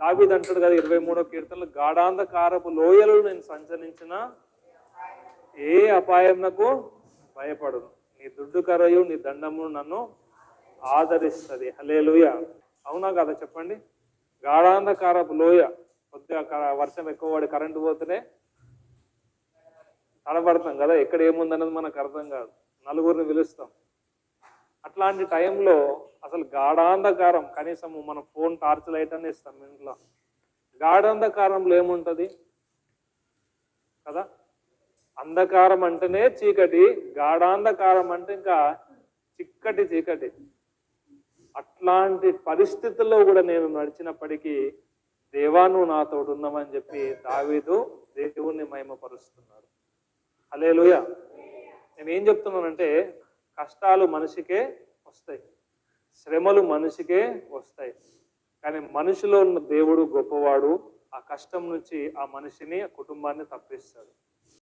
దావీదు అంటాడు కదా 23వ కీర్తనలో, గాఢాంధకారపు లోయలు నేను సంచరించిన ఏ అపాయంనకు భయపడును, నీ దుడ్డు కరయు నీ దండము నన్ను ఆదరిస్తుంది. హల్లెలూయా. అవునా కదా చెప్పండి? గాఢాంధకారపు లోయ, కొద్దిగా వర్షం ఎక్కువ పడి కరెంటు పోతేనే తడబడతాం కదా, ఎక్కడ ఏముందన్నది మనకు అర్థం కాదు, నలుగురిని పిలుస్తాం. అట్లాంటి టైంలో అసలు గాఢాంధకారం, కనీసం మన ఫోన్ టార్చ్ లైట్ అని ఇస్తాం ఇంట్లో, గాఢాంధకారంలో ఏముంటుంది కదా? అంధకారం అంటేనే చీకటి, గాఢాంధకారం అంటే ఇంకా చిక్కటి చీకటి. అట్లాంటి పరిస్థితుల్లో కూడా నేను నడిచినప్పటికీ దేవా నువ్వు నాతో ఉన్నామని చెప్పి దావీదు దేవుణ్ణి మహిమపరుస్తున్నాడు. హల్లెలూయా. నేను ఏం చెప్తున్నానంటే, కష్టాలు మనిషికే వస్తాయి, శ్రమలు మనిషికే వస్తాయి, కానీ మనిషిలో ఉన్న దేవుడు గొప్పవాడు. ఆ కష్టం నుంచి ఆ మనిషిని, ఆ కుటుంబాన్ని తప్పిస్తాడు.